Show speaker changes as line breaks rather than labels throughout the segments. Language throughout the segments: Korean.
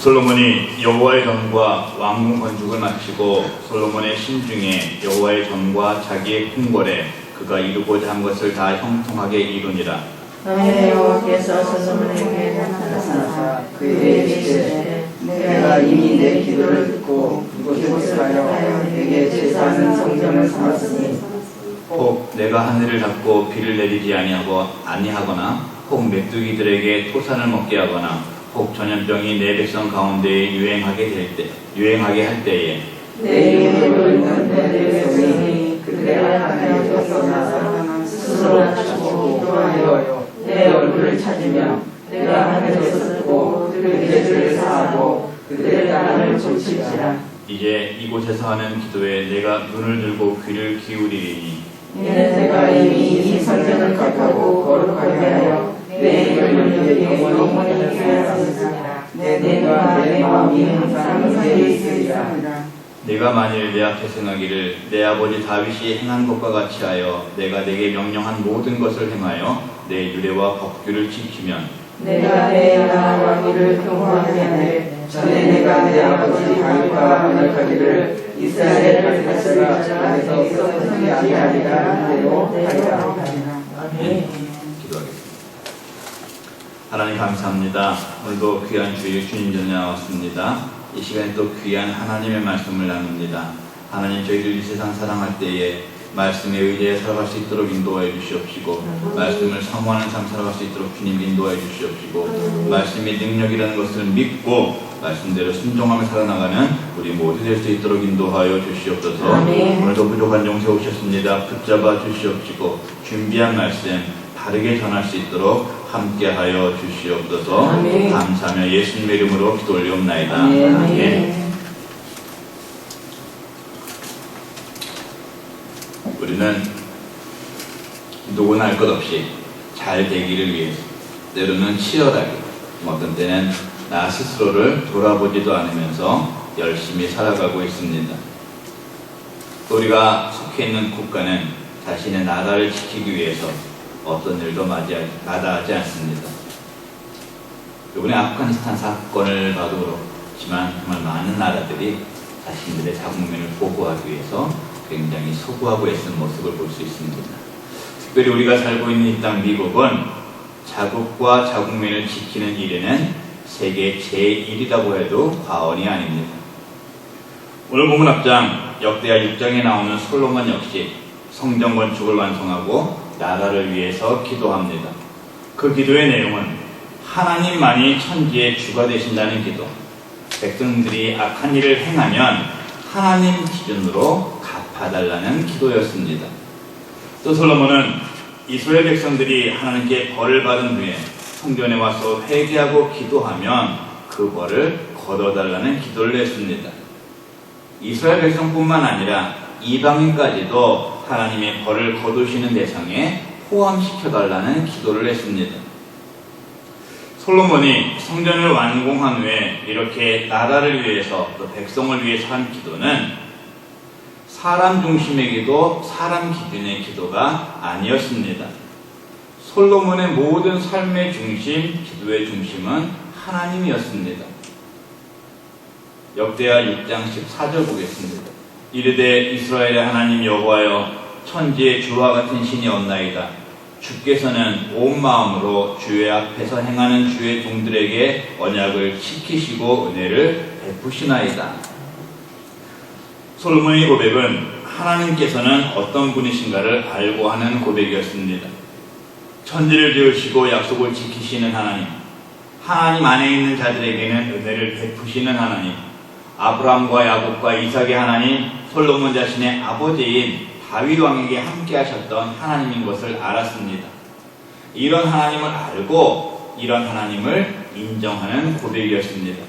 솔로몬이 여호와의 전과 왕궁 건축을 마치고 솔로몬의 심중에 여호와의 전과 자기의 궁궐에 그가 이루고자 한 것을 다 형통하게 이루니라.
너희 여호와께서 솔로몬에게 나타나사 그에게 이르시되 내가 이미 내 기도를 듣고 이곳을 가려 내게 제사하는 성전을 삼았으니
혹 내가 하늘을 닫고 비를 내리지 아니하거나 혹 메뚜기들에게 토산을 먹게 하거나 혹 전염병이 내 백성 가운데에 유행하게 할 때에
내 이름으로 있는 내 백성이 그들의 하나님께서 나서 스스로 찾고 기도하여 내 얼굴을 찾으며 내가 하늘에서 듣고 그들의 죄를 사하고 그들의 땅을 고칠지라.
이제 이곳에서 하는 기도에 내가 눈을 들고 귀를 기울이리니
이는 내가 이미 이 성전을 격하고 거룩하게 하여 내 이름을 영원히 하였으니라. 내 눈과 내 마음이 항상 그에 있으리라.
내가 만일 내 앞에 생하기를 내 아버지 다윗이 행한 것과 같이 하여 내가 내게 명령한 모든 것을 행하여 내 유례와 법규를 지키면
내가 내 나라와 길을 경고하게 하되 전에 내가 내 아버지 다윗과 언약하기를 이스라엘 백성을 안에서 썩지 아니하리라 한 대로 하리라.
기도하겠습니다. 하나님 감사합니다. 오늘도 귀한 주일 주님 전에 나왔습니다. 이 시간에 또 귀한 하나님의 말씀을 나눕니다. 하나님, 저희들 이 세상 사랑할 때에 말씀에 의지해 살아갈 수 있도록 인도하여 주시옵시고 말씀을 사모하는 삶 살아갈 수 있도록 주님 인도하여 주시옵시고 말씀의 능력이라는 것을 믿고 말씀대로 순종하며 살아나가는 우리 모두 될 수 있도록 인도하여 주시옵소서.
아멘.
오늘도 부족한 종 세우셨습니다. 붙잡아 주시옵시고 준비한 말씀 바르게 전할 수 있도록 함께하여 주시옵소서.
아멘.
감사하며 예수님의 이름으로 기도 올리옵나이다.
아멘.
아멘. 우리는 누구나 할 것 없이 잘 되기를 위해서 때로는 치열하게 어떤 때는 나 스스로를 돌아보지도 않으면서 열심히 살아가고 있습니다. 우리가 속해 있는 국가는 자신의 나라를 지키기 위해서 어떤 일도 마다하지 않습니다. 이번에 아프가니스탄 사건을 봐도 그렇지만 정말 많은 나라들이 자신들의 자국민을 보호하기 위해서 굉장히 소구하고 애쓴 모습을 볼 수 있습니다. 특별히 우리가 살고 있는 이 땅 미국은 자국과 자국민을 지키는 일에는 세계 제1이라고 해도 과언이 아닙니다. 오늘 본문 앞장 역대하 6장에 나오는 솔로몬 역시 성전 건축을 완성하고 나라를 위해서 기도합니다. 그 기도의 내용은 하나님만이 천지의 주가 되신다는 기도, 백성들이 악한 일을 행하면 하나님 기준으로 갚아달라는 기도였습니다. 또 솔로몬은 이스라엘 백성들이 하나님께 벌을 받은 후에 성전에 와서 회개하고 기도하면 그 벌을 거둬달라는 기도를 했습니다. 이스라엘 백성뿐만 아니라 이방인까지도 하나님의 벌을 거두시는 대상에 포함시켜달라는 기도를 했습니다. 솔로몬이 성전을 완공한 후에 이렇게 나라를 위해서 또 백성을 위해서 한 기도는 사람 중심의 기도, 사람 기준의 기도가 아니었습니다. 솔로몬의 모든 삶의 중심, 기도의 중심은 하나님이었습니다. 역대하 6장 14절 보겠습니다. 이르되 이스라엘의 하나님 여호와여, 천지의 주와 같은 신이 없나이다. 주께서는 온 마음으로 주의 앞에서 행하는 주의 종들에게 언약을 지키시고 은혜를 베푸시나이다. 솔로몬의 고백은 하나님께서는 어떤 분이신가를 알고 하는 고백이었습니다. 천지를 지으시고 약속을 지키시는 하나님, 하나님 안에 있는 자들에게는 은혜를 베푸시는 하나님, 아브라함과 야곱과 이삭의 하나님, 솔로몬 자신의 아버지인 다윗 왕에게 함께 하셨던 하나님인 것을 알았습니다. 이런 하나님을 알고 이런 하나님을 인정하는 고백이었습니다.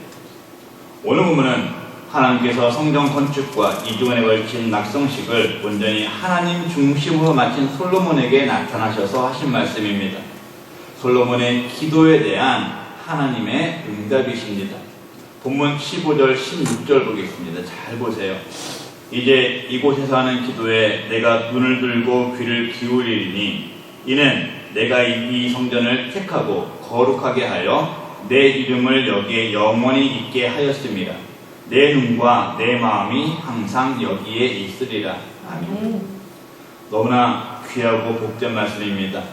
오늘 본문은 하나님께서 성전 건축과 2주간에 걸친 낙성식을 온전히 하나님 중심으로 마친 솔로몬에게 나타나셔서 하신 말씀입니다. 솔로몬의 기도에 대한 하나님의 응답이십니다. 본문 15절, 16절 보겠습니다. 잘 보세요. 이제 이곳에서 하는 기도에 내가 눈을 들고 귀를 기울이리니 이는 내가 이 성전을 택하고 거룩하게 하여 내 이름을 여기에 영원히 있게 하였음이라. 내 눈과 내 마음이 항상 여기에 있으리라. 아멘. 너무나 귀하고 복된 말씀입니다.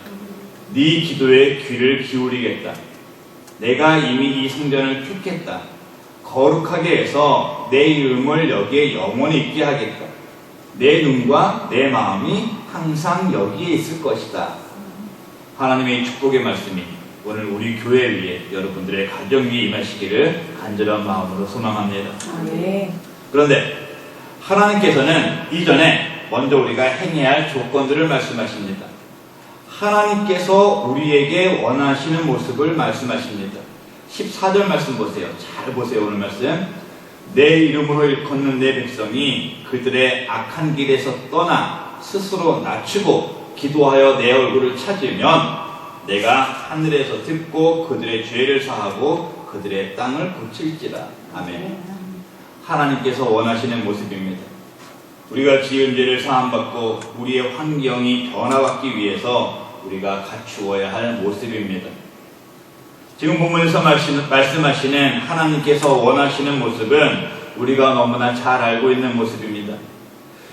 네 기도에 귀를 기울이겠다. 내가 이미 이 성전을 택했다. 거룩하게 해서 내 이름을 여기에 영원히 있게 하겠다. 내 눈과 내 마음이 항상 여기에 있을 것이다. 하나님의 축복의 말씀이 오늘 우리 교회 위에 여러분들의 가정 위에 임하시기를 간절한 마음으로 소망합니다. 그런데 하나님께서는 이전에 먼저 우리가 행해야 할 조건들을 말씀하십니다. 하나님께서 우리에게 원하시는 모습을 말씀하십니다. 14절 말씀 보세요. 잘 보세요. 오늘 말씀. 내 이름으로 일컫는 내 백성이 그들의 악한 길에서 떠나 스스로 낮추고 기도하여 내 얼굴을 찾으면 내가 하늘에서 듣고 그들의 죄를 사하고 그들의 땅을 고칠지라. 아멘. 하나님께서 원하시는 모습입니다. 우리가 지은 죄를 사함받고 우리의 환경이 변화받기 위해서 우리가 갖추어야 할 모습입니다. 지금 본문에서 말씀하시는 하나님께서 원하시는 모습은 우리가 너무나 잘 알고 있는 모습입니다.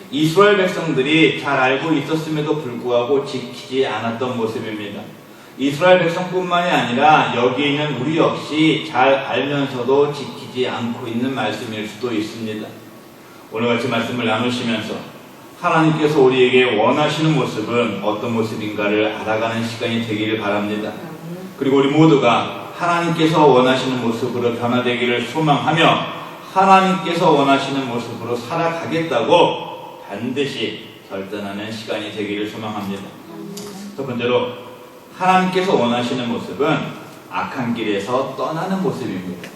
이스라엘 백성들이 잘 알고 있었음에도 불구하고 지키지 않았던 모습입니다. 이스라엘 백성뿐만이 아니라 여기 있는 우리 역시 잘 알면서도 지키지 않고 있는 말씀일 수도 있습니다. 오늘같이 말씀을 나누시면서 하나님께서 우리에게 원하시는 모습은 어떤 모습인가를 알아가는 시간이 되기를 바랍니다. 그리고 우리 모두가 하나님께서 원하시는 모습으로 변화되기를 소망하며 하나님께서 원하시는 모습으로 살아가겠다고 반드시 결단하는 시간이 되기를 소망합니다. 첫 번째로 하나님께서 원하시는 모습은 악한 길에서 떠나는 모습입니다.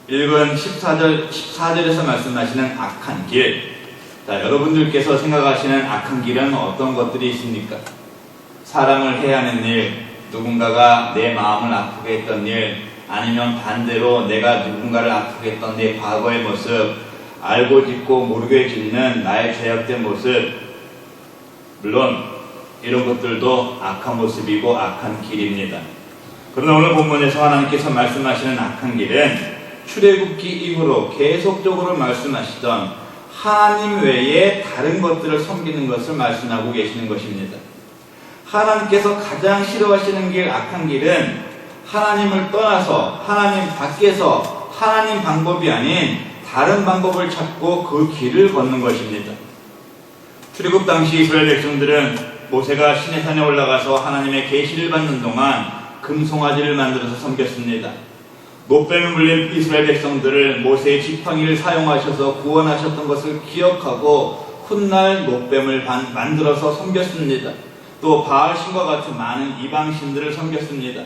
읽은 14절에서 말씀하시는 악한 길. 자, 여러분들께서 생각하시는 악한 길은 어떤 것들이 있습니까? 사랑을 해야 하는 일, 누군가가 내 마음을 아프게 했던 일, 아니면 반대로 내가 누군가를 아프게 했던 내 과거의 모습, 알고 짓고 모르게 짓는 나의 죄악된 모습. 물론 이런 것들도 악한 모습이고 악한 길입니다. 그러나 오늘 본문에서 하나님께서 말씀하시는 악한 길은 출애굽기 이후로 계속적으로 말씀하시던 하나님 외에 다른 것들을 섬기는 것을 말씀하고 계시는 것입니다. 하나님께서 가장 싫어하시는 길, 악한 길은 하나님을 떠나서 하나님 밖에서 하나님 방법이 아닌 다른 방법을 찾고 그 길을 걷는 것입니다. 출애굽 당시 이스라엘 백성들은 모세가 시내산에 올라가서 하나님의 계시를 받는 동안 금송아지를 만들어서 섬겼습니다. 노뱀에 물린 이스라엘 백성들을 모세의 지팡이를 사용하셔서 구원하셨던 것을 기억하고 훗날 노뱀을 만들어서 섬겼습니다. 또 바알신과 같은 많은 이방신들을 섬겼습니다.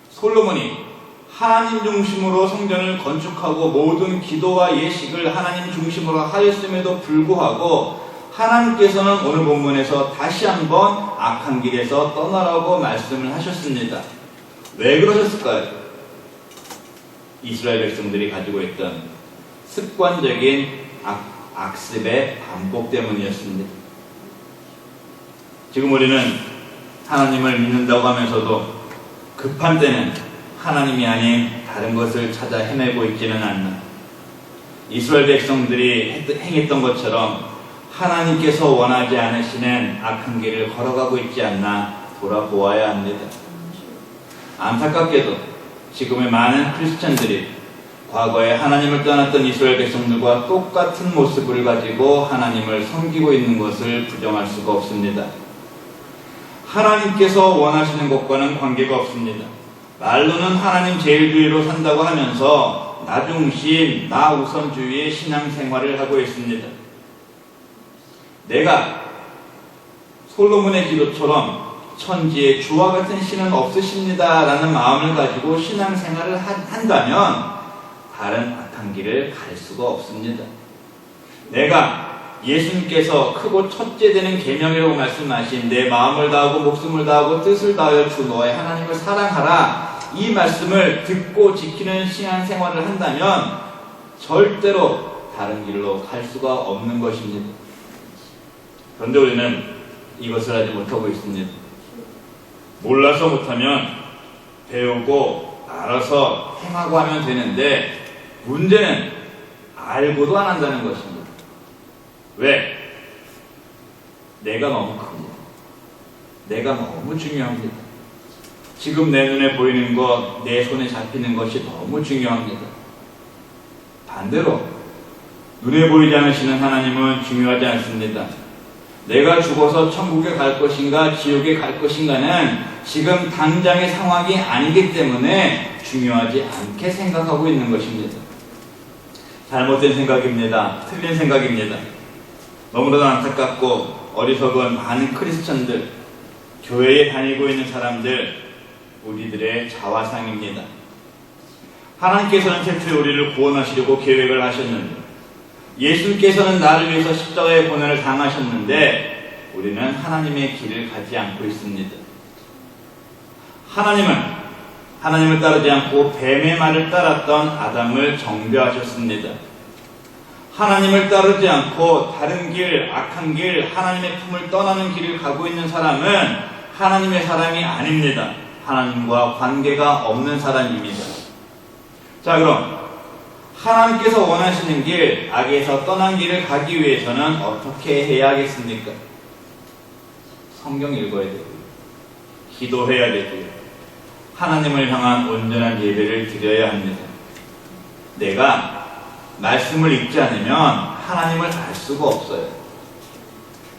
솔로몬이 하나님 중심으로 성전을 건축하고 모든 기도와 예식을 하나님 중심으로 하였음에도 불구하고 하나님께서는 오늘 본문에서 다시 한번 악한 길에서 떠나라고 말씀을 하셨습니다. 왜 그러셨을까요? 이스라엘 백성들이 가지고 있던 습관적인 악습의 반복 때문이었습니다. 지금 우리는 하나님을 믿는다고 하면서도 급한 때는 하나님이 아닌 다른 것을 찾아 헤매고 있지는 않나. 이스라엘 백성들이 행했던 것처럼 하나님께서 원하지 않으시는 악한 길을 걸어가고 있지 않나 돌아보아야 합니다. 안타깝게도 지금의 많은 크리스천들이 과거에 하나님을 떠났던 이스라엘 백성들과 똑같은 모습을 가지고 하나님을 섬기고 있는 것을 부정할 수가 없습니다. 하나님께서 원하시는 것과는 관계가 없습니다. 말로는 하나님 제일주의로 산다고 하면서 나 중심, 나 우선주의의 신앙생활을 하고 있습니다. 내가 솔로몬의 기도처럼 천지에 주와 같은 신은 없으십니다 라는 마음을 가지고 신앙생활을 한다면 다른 악한 길을 갈 수가 없습니다. 내가 예수님께서 크고 첫째 되는 계명이라고 말씀하신 내 마음을 다하고 목숨을 다하고 뜻을 다하여 주 너의 하나님을 사랑하라, 이 말씀을 듣고 지키는 신앙생활을 한다면 절대로 다른 길로 갈 수가 없는 것입니다. 그런데 우리는 이것을 하지 못하고 있습니다. 몰라서 못하면 배우고 알아서 행하고 하면 되는데 문제는 알고도 안 한다는 것입니다. 왜? 내가 너무 큽니다. 내가 너무 중요합니다. 지금 내 눈에 보이는 것, 내 손에 잡히는 것이 너무 중요합니다. 반대로 눈에 보이지 않으시는 하나님은 중요하지 않습니다. 내가 죽어서 천국에 갈 것인가 지옥에 갈 것인가는 지금 당장의 상황이 아니기 때문에 중요하지 않게 생각하고 있는 것입니다. 잘못된 생각입니다. 틀린 생각입니다. 너무나도 안타깝고 어리석은 많은 크리스천들, 교회에 다니고 있는 사람들, 우리들의 자화상입니다. 하나님께서는 태초에 우리를 구원하시려고 계획을 하셨는데 예수께서는 나를 위해서 십자가의 고난을 당하셨는데 우리는 하나님의 길을 가지 않고 있습니다. 하나님을 따르지 않고 뱀의 말을 따랐던 아담을 정죄하셨습니다. 하나님을 따르지 않고 다른 길, 악한 길, 하나님의 품을 떠나는 길을 가고 있는 사람은 하나님의 사람이 아닙니다. 하나님과 관계가 없는 사람입니다. 자, 그럼 하나님께서 원하시는 길, 악에서 떠난 길을 가기 위해서는 어떻게 해야 하겠습니까? 성경 읽어야 되고요. 기도해야 되고요. 하나님을 향한 온전한 예배를 드려야 합니다. 내가 말씀을 읽지 않으면 하나님을 알 수가 없어요.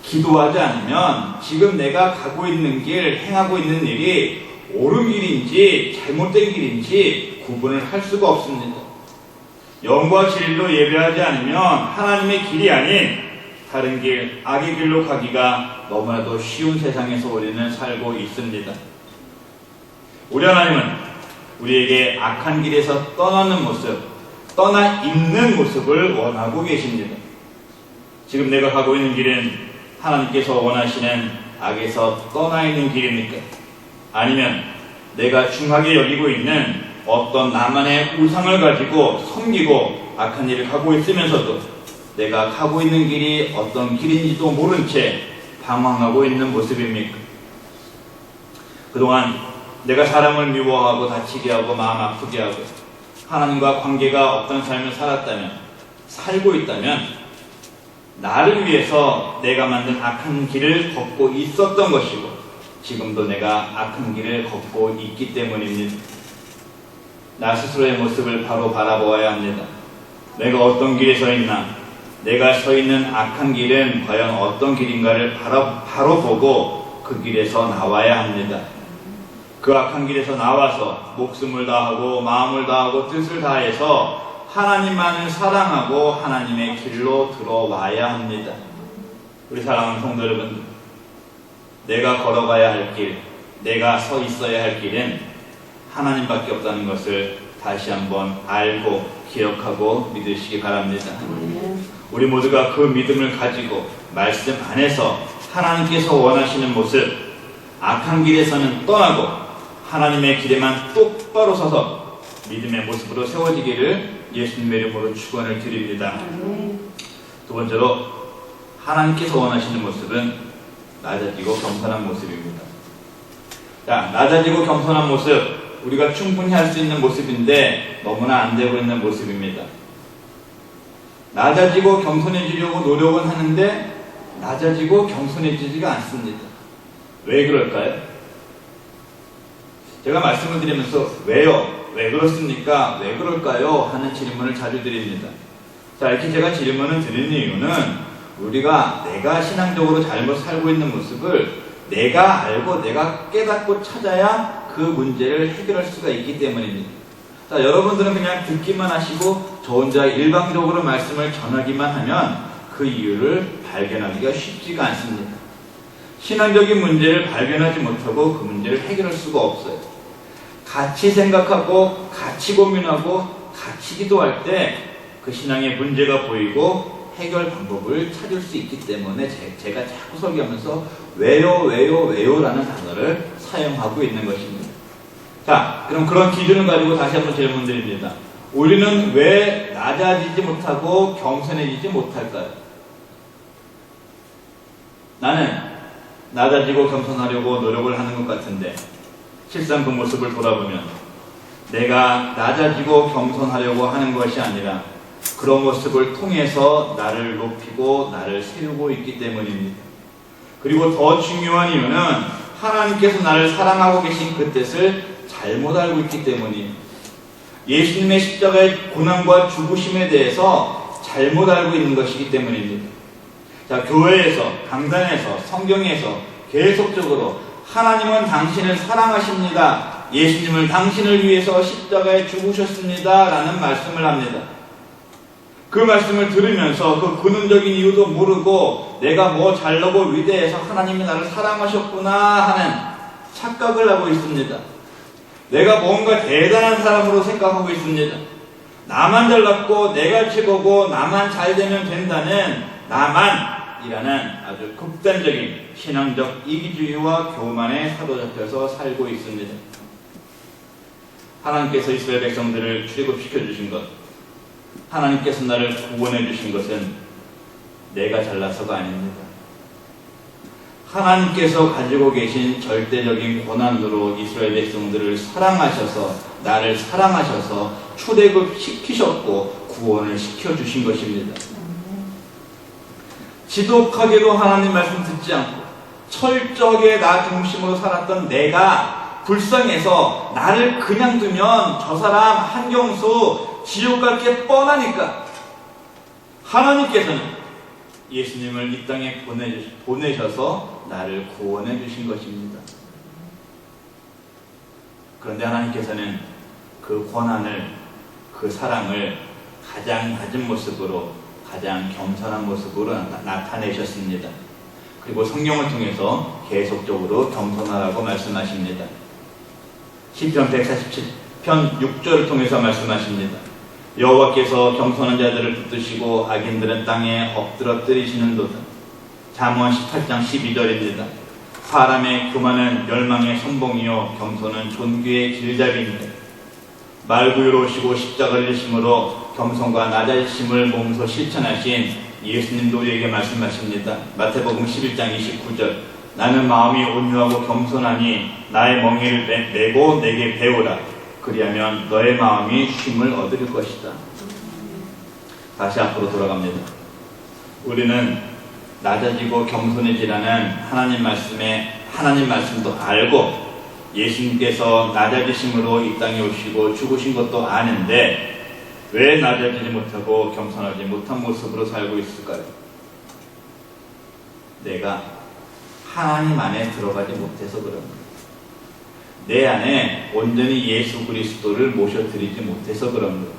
기도하지 않으면 지금 내가 가고 있는 길, 행하고 있는 일이 옳은 길인지 잘못된 길인지 구분을 할 수가 없습니다. 영과 진리로 예배하지 않으면 하나님의 길이 아닌 다른 길, 악의 길로 가기가 너무나도 쉬운 세상에서 우리는 살고 있습니다. 우리 하나님은 우리에게 악한 길에서 떠나는 모습, 떠나 있는 모습을 원하고 계십니다. 지금 내가 가고 있는 길은 하나님께서 원하시는 악에서 떠나 있는 길입니까? 아니면 내가 중하게 여기고 있는 어떤 나만의 우상을 가지고 섬기고 악한 일을 가고 있으면서도 내가 가고 있는 길이 어떤 길인지도 모른 채 방황하고 있는 모습입니까? 그동안 내가 사람을 미워하고 다치게 하고 마음 아프게 하고 하나님과 관계가 없던 삶을 살고 있다면 나를 위해서 내가 만든 악한 길을 걷고 있었던 것이고 지금도 내가 악한 길을 걷고 있기 때문입니다. 나 스스로의 모습을 바로 바라보아야 합니다. 내가 어떤 길에 서 있나? 내가 서 있는 악한 길은 과연 어떤 길인가를 바로 보고 그 길에서 나와야 합니다. 그 악한 길에서 나와서 목숨을 다하고 마음을 다하고 뜻을 다해서 하나님만을 사랑하고 하나님의 길로 들어와야 합니다. 우리 사랑하는 성도 여러분, 내가 걸어가야 할 길, 내가 서 있어야 할 길은 하나님밖에 없다는 것을 다시 한번 알고 기억하고 믿으시기 바랍니다. 우리 모두가 그 믿음을 가지고 말씀 안에서 하나님께서 원하시는 모습, 악한 길에서는 떠나고 하나님의 길에만 똑바로 서서 믿음의 모습으로 세워지기를 예수님의 이름으로 축원을 드립니다. 두 번째로 하나님께서 원하시는 모습은 낮아지고 겸손한 모습입니다. 자, 낮아지고 겸손한 모습, 우리가 충분히 할 수 있는 모습인데 너무나 안 되고 있는 모습입니다. 낮아지고 겸손해지려고 노력은 하는데 낮아지고 겸손해지지가 않습니다. 왜 그럴까요? 제가 말씀을 드리면서 왜요? 왜 그렇습니까? 왜 그럴까요? 하는 질문을 자주 드립니다. 자, 이렇게 제가 질문을 드리는 이유는 우리가 내가 신앙적으로 잘못 살고 있는 모습을 내가 알고 내가 깨닫고 찾아야 그 문제를 해결할 수가 있기 때문입니다. 자, 여러분들은 그냥 듣기만 하시고 저 혼자 일방적으로 말씀을 전하기만 하면 그 이유를 발견하기가 쉽지가 않습니다. 신앙적인 문제를 발견하지 못하고 그 문제를 해결할 수가 없어요. 같이 생각하고 같이 고민하고 같이 기도할 때 그 신앙의 문제가 보이고 해결 방법을 찾을 수 있기 때문에 제가 자꾸 설교하면서 왜요 라는 단어를 사용하고 있는 것입니다. 자, 그럼 그런 기준을 가지고 다시 한번 질문 드립니다. 우리는 왜 낮아지지 못하고 겸손해지지 못할까요? 나는 낮아지고 겸손하려고 노력을 하는 것 같은데 실상 그 모습을 돌아보면 내가 낮아지고 겸손하려고 하는 것이 아니라 그런 모습을 통해서 나를 높이고 나를 세우고 있기 때문입니다. 그리고 더 중요한 이유는 하나님께서 나를 사랑하고 계신 그 뜻을 잘못 알고 있기 때문이에요. 예수님의 십자가의 고난과 죽으심에 대해서 잘못 알고 있는 것이기 때문입니다. 자, 교회에서, 강단에서, 성경에서 계속적으로 하나님은 당신을 사랑하십니다. 예수님을 당신을 위해서 십자가에 죽으셨습니다. 라는 말씀을 합니다. 그 말씀을 들으면서 그 근원적인 이유도 모르고 내가 뭐 잘나고 위대해서 하나님이 나를 사랑하셨구나 하는 착각을 하고 있습니다. 내가 뭔가 대단한 사람으로 생각하고 있습니다. 나만 잘났고 내가 최고고 나만 잘 되면 된다는 나만이라는 아주 극단적인 신앙적 이기주의와 교만에 사로잡혀서 살고 있습니다. 하나님께서 이스라엘 백성들을 출애굽시켜 주신 것, 하나님께서 나를 구원해 주신 것은 내가 잘나서가 아닙니다. 하나님께서 가지고 계신 절대적인 권한으로 이스라엘 백성들을 사랑하셔서 나를 사랑하셔서 출애굽 시키셨고 구원을 시켜주신 것입니다. 지독하게도 하나님 말씀 듣지 않고 철저하게 나 중심으로 살았던 내가 불쌍해서 나를 그냥 두면 저 사람 한경수 지옥 갈 게 뻔하니까 하나님께서는 예수님을 이 땅에 보내셔서 나를 구원해 주신 것입니다. 그런데 하나님께서는 그 권한을, 그 사랑을 가장 낮은 모습으로, 가장 겸손한 모습으로 나타내셨습니다. 그리고 성경을 통해서 계속적으로 겸손하라고 말씀하십니다. 시편 147편 6절을 통해서 말씀하십니다. 여호와께서 겸손한 자들을 붙드시고 악인들은 땅에 엎드러뜨리시는도다. 잠언 18장 12절입니다. 사람의 교만은 멸망의 선봉이요 겸손은 존귀의 길잡이입니다. 말구유로우시고 십자가를 지심으로 겸손과 낮아지심을 몸소 실천하신 예수님도 우리에게 말씀하십니다. 마태복음 11장 29절. 나는 마음이 온유하고 겸손하니 나의 멍에를 메고 내게 배우라. 그리하면 너의 마음이 쉼을 얻을 것이다. 다시 앞으로 돌아갑니다. 우리는 낮아지고 겸손해지라는 하나님 말씀도 알고 예수님께서 낮아지심으로 이 땅에 오시고 죽으신 것도 아는데 왜 낮아지지 못하고 겸손하지 못한 모습으로 살고 있을까요? 내가 하나님 안에 들어가지 못해서 그럽니다. 내 안에 온전히 예수 그리스도를 모셔드리지 못해서 그럽니다.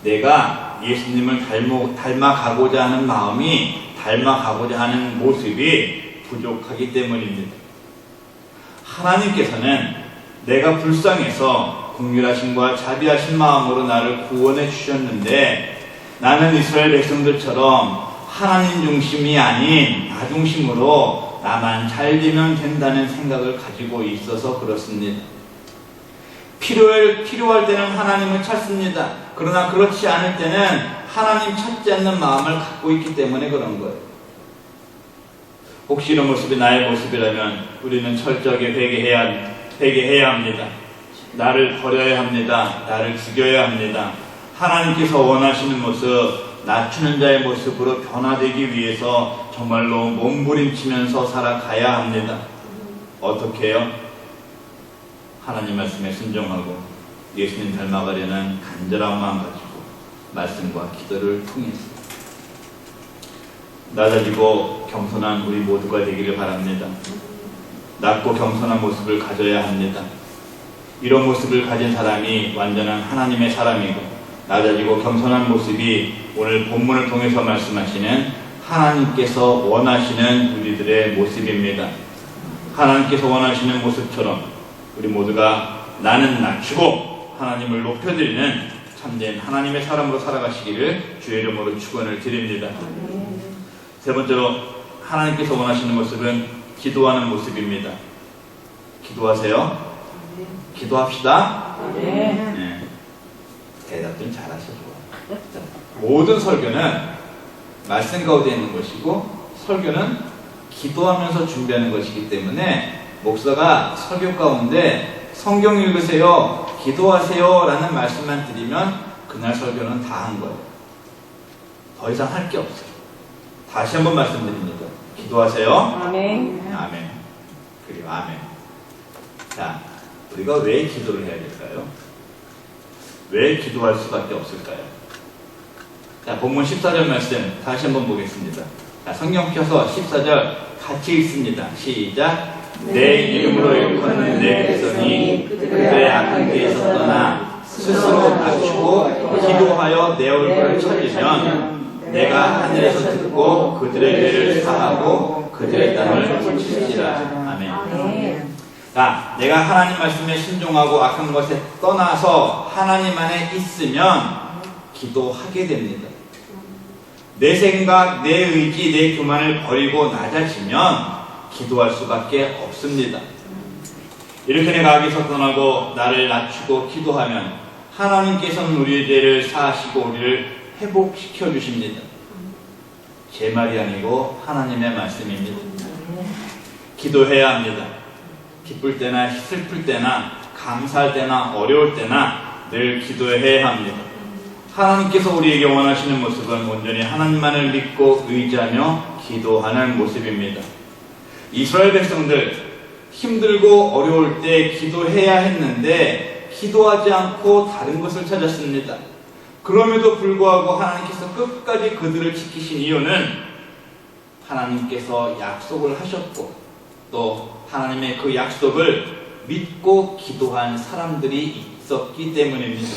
내가 예수님을 닮아가고자 하는 마음이, 닮아가고자 하는 모습이 부족하기 때문입니다. 하나님께서는 내가 불쌍해서 긍휼하심과 자비하신 마음으로 나를 구원해 주셨는데 나는 이스라엘 백성들처럼 하나님 중심이 아닌 나 중심으로 나만 잘 되면 된다는 생각을 가지고 있어서 그렇습니다. 필요할 때는 하나님을 찾습니다. 그러나 그렇지 않을 때는 하나님 찾지 않는 마음을 갖고 있기 때문에 그런 거예요. 혹시 이런 모습이 나의 모습이라면 우리는 철저하게 회개해야 합니다. 나를 버려야 합니다. 나를 죽여야 합니다. 하나님께서 원하시는 모습, 낮추는 자의 모습으로 변화되기 위해서 정말로 몸부림치면서 살아가야 합니다. 어떻게 해요? 하나님 말씀에 순종하고 예수님 닮아가려는 간절한 마음 가지고 말씀과 기도를 통해서 낮아지고 겸손한 우리 모두가 되기를 바랍니다. 낮고 겸손한 모습을 가져야 합니다. 이런 모습을 가진 사람이 완전한 하나님의 사람이고 낮아지고 겸손한 모습이 오늘 본문을 통해서 말씀하시는 하나님께서 원하시는 우리들의 모습입니다. 하나님께서 원하시는 모습처럼 우리 모두가 나는 낮추고 하나님을 높여드리는 참된 하나님의 사람으로 살아가시기를 주의 이름으로 축원을 드립니다. 세 번째로 하나님께서 원하시는 모습은 기도하는 모습입니다. 기도하세요. 기도합시다. 네. 대답 좀 잘하셔. 좋아. 모든 설교는 말씀 가운데 있는 것이고 설교는 기도하면서 준비하는 것이기 때문에 목사가 설교 가운데 성경 읽으세요, 기도하세요 라는 말씀만 드리면 그날 설교는 다 한 거예요. 더 이상 할 게 없어요. 다시 한번 말씀드립니다. 기도하세요.
아멘.
아멘. 그리고 아멘. 자, 우리가 왜 기도를 해야 될까요? 왜 기도할 수밖에 없을까요? 자, 본문 14절 말씀 다시 한번 보겠습니다. 자, 성경 펴서 14절 같이 읽습니다. 시작. 내 이름으로 일컫는 내 백성이 그들의 악한 길에서 떠나 스스로 낮추고 기도하여 내 얼굴을 찾으면 내가 하늘에서 듣고 그들의 죄를 사하고 그들의 땅을 고칠지라. 아멘. 자, 내가 하나님 말씀에 순종하고 악한 것에 떠나서 하나님 안에 있으면 기도하게 됩니다. 내 생각, 내 의지, 내 교만을 버리고 낮아지면 기도할 수밖에 없습니다. 이렇게 내가 악에서 떠나고 나를 낮추고 기도하면 하나님께서는 우리의 죄를 사하시고 우리를 회복시켜 주십니다. 제 말이 아니고 하나님의 말씀입니다. 기도해야 합니다. 기쁠 때나 슬플 때나 감사할 때나 어려울 때나 늘 기도해야 합니다. 하나님께서 우리에게 원하시는 모습은 온전히 하나님만을 믿고 의지하며 기도하는 모습입니다. 이스라엘 백성들 힘들고 어려울 때 기도해야 했는데 기도하지 않고 다른 것을 찾았습니다. 그럼에도 불구하고 하나님께서 끝까지 그들을 지키신 이유는 하나님께서 약속을 하셨고 또 하나님의 그 약속을 믿고 기도한 사람들이 있었기 때문입니다.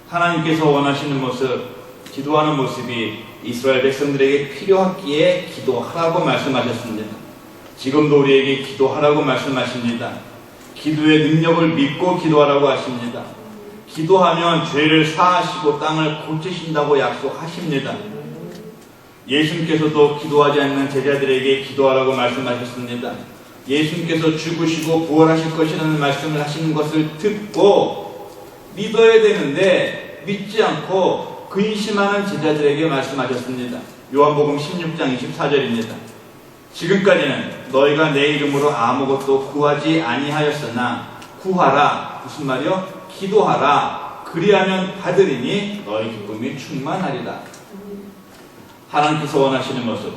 하나님께서 원하시는 모습, 기도하는 모습이 이스라엘 백성들에게 필요했기에 기도하라고 말씀하셨습니다. 지금도 우리에게 기도하라고 말씀하십니다. 기도의 능력을 믿고 기도하라고 하십니다. 기도하면 죄를 사하시고 땅을 고치신다고 약속하십니다. 예수님께서도 기도하지 않는 제자들에게 기도하라고 말씀하셨습니다. 예수님께서 죽으시고 부활하실 것이라는 말씀을 하시는 것을 듣고 믿어야 되는데 믿지 않고 근심하는 제자들에게 말씀하셨습니다. 요한복음 16장 24절입니다. 지금까지는 너희가 내 이름으로 아무것도 구하지 아니하였으나 구하라. 무슨 말이요? 기도하라. 그리하면 받으리니 너희 기쁨이 충만하리라. 하나님께서 원하시는 모습,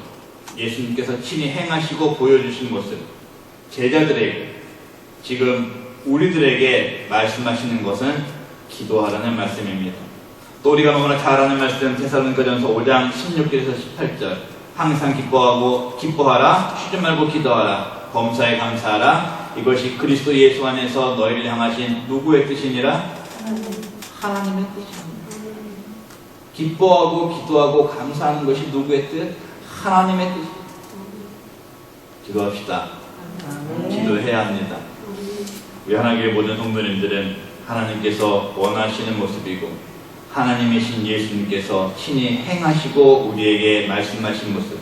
예수님께서 친히 행하시고 보여주신 모습, 제자들에게 지금 우리들에게 말씀하시는 것은 기도하라는 말씀입니다. 또 우리가 너무나 잘 아는 말씀 데살로니가전서 5장 16절에서 18절 항상 기뻐하라 쉬지 말고 기도하라 범사에 감사하라 이것이 그리스도 예수 안에서 너희를 향하신 누구의 뜻이니라? 하나님의 뜻입니다. 기뻐하고 기도하고 감사하는 것이 누구의 뜻? 하나님의 뜻입니다. 기도합시다. 기도해야 합니다. 우리 하나님의 모든 성도님들은 하나님께서 원하시는 모습이고 하나님이신 예수님께서 친히 행하시고 우리에게 말씀하신 모습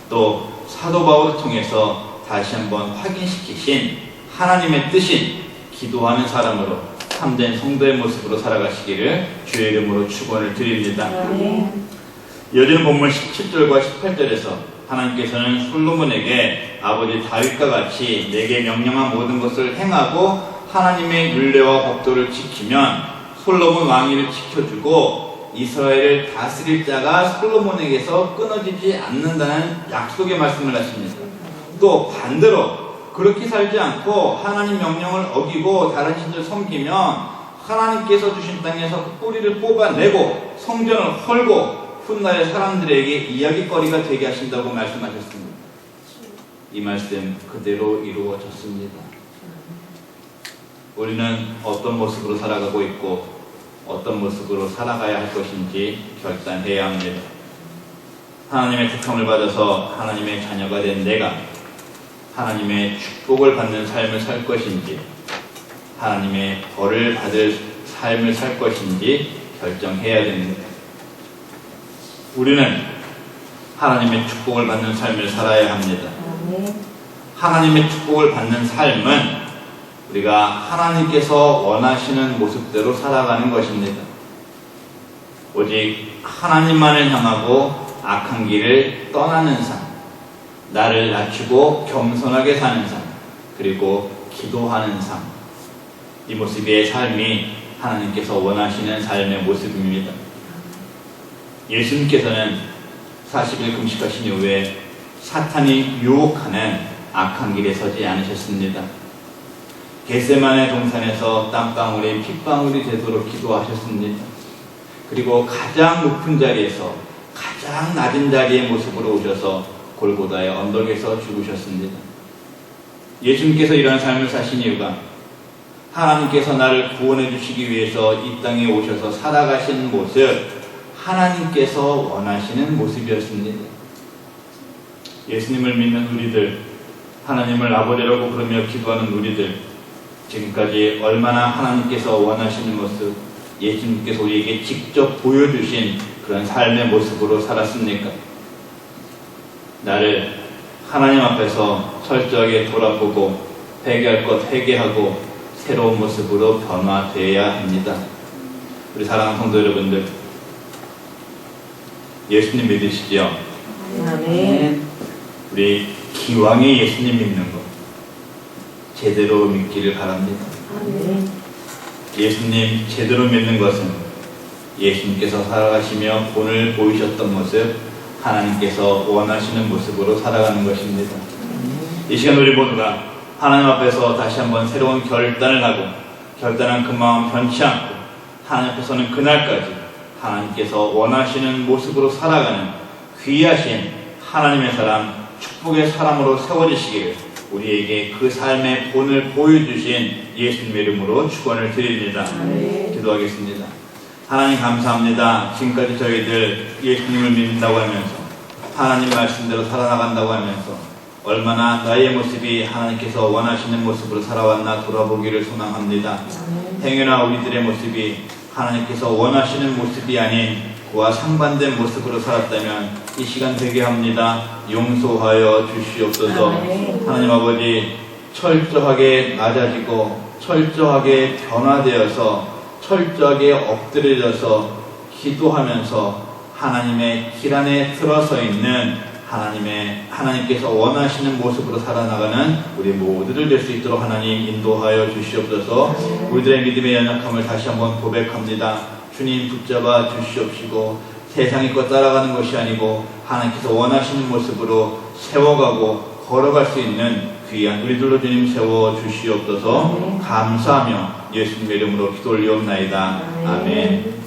또 사도 바울을 통해서 다시 한번 확인시키신 하나님의 뜻인 기도하는 사람으로 참된 성도의 모습으로 살아가시기를 주의 이름으로 축원을 드립니다. 이어지는 본문 17절과 18절에서 하나님께서는 솔로몬에게 아버지 다윗과 같이 내게 명령한 모든 것을 행하고 하나님의 율례와 법도를 지키면 솔로몬 왕위를 지켜주고 이스라엘을 다스릴 자가 솔로몬에게서 끊어지지 않는다는 약속의 말씀을 하십니다. 또 반대로 그렇게 살지 않고 하나님 명령을 어기고 다른 신을 섬기면 하나님께서 주신 땅에서 그 뿌리를 뽑아내고 성전을 헐고 훗날의 사람들에게 이야기거리가 되게 하신다고 말씀하셨습니다. 이 말씀 그대로 이루어졌습니다. 우리는 어떤 모습으로 살아가고 있고 어떤 모습으로 살아가야 할 것인지 결단해야 합니다. 하나님의 택함을 받아서 하나님의 자녀가 된 내가 하나님의 축복을 받는 삶을 살 것인지 하나님의 벌을 받을 삶을 살 것인지 결정해야 됩니다. 우리는 하나님의 축복을 받는 삶을 살아야 합니다. 하나님의 축복을 받는 삶은 우리가 하나님께서 원하시는 모습대로 살아가는 것입니다. 오직 하나님만을 향하고 악한 길을 떠나는 삶, 나를 낮추고 겸손하게 사는 삶, 그리고 기도하는 삶, 이 모습의 삶이 하나님께서 원하시는 삶의 모습입니다. 예수님께서는 40일 금식하신 이후에 사탄이 유혹하는 악한 길에 서지 않으셨습니다. 겟세마네 동산에서 땀방울이 핏방울이 되도록 기도하셨습니다. 그리고 가장 높은 자리에서 가장 낮은 자리의 모습으로 오셔서 골고다의 언덕에서 죽으셨습니다. 예수님께서 이런 삶을 사신 이유가 하나님께서 나를 구원해 주시기 위해서 이 땅에 오셔서 살아가신 모습, 하나님께서 원하시는 모습이었습니다. 예수님을 믿는 우리들, 하나님을 아버지라고 부르며 기도하는 우리들, 지금까지 얼마나 하나님께서 원하시는 모습, 예수님께서 우리에게 직접 보여주신 그런 삶의 모습으로 살았습니까? 나를 하나님 앞에서 철저하게 돌아보고 회개할 것 회개하고 새로운 모습으로 변화되어야 합니다. 우리 사랑하는 성도 여러분들, 예수님 믿으시죠?
아멘.
우리 기왕에 예수님 믿는 것 제대로 믿기를 바랍니다.
아멘.
예수님 제대로 믿는 것은 예수님께서 살아가시며 본을 보이셨던 모습, 하나님께서 원하시는 모습으로 살아가는 것입니다. 이 시간 우리 모두가 하나님 앞에서 다시 한번 새로운 결단을 하고, 결단한 그 마음 변치 않고 하나님 앞에서는 그날까지 하나님께서 원하시는 모습으로 살아가는 귀하신 하나님의 사람, 축복의 사람으로 세워지시기를 우리에게 그 삶의 본을 보여주신 예수님의 이름으로 축원을 드립니다. 기도하겠습니다. 하나님 감사합니다. 지금까지 저희들 예수님을 믿는다고 하면서 하나님 말씀대로 살아나간다고 하면서 얼마나 나의 모습이 하나님께서 원하시는 모습으로 살아왔나 돌아보기를 소망합니다. 행여나 우리들의 모습이 하나님께서 원하시는 모습이 아닌 그와 상반된 모습으로 살았다면 이 시간 되게 합니다. 용서하여 주시옵소서. 하나님 아버지, 철저하게 낮아지고 철저하게 변화되어서 철저하게 엎드려져서 기도하면서 하나님의 길 안에 들어서 있는 하나님께서 원하시는 모습으로 살아나가는 우리 모두를 될 수 있도록 하나님 인도하여 주시옵소서. 우리들의 믿음의 연약함을 다시 한번 고백합니다. 주님 붙잡아 주시옵시고 세상의 것 따라가는 것이 아니고 하나님께서 원하시는 모습으로 세워가고 걸어갈 수 있는 귀한 우리들로 주님 세워 주시옵소서. 감사하며 예수님의 이름으로 기도 올리옵나이다. 아멘.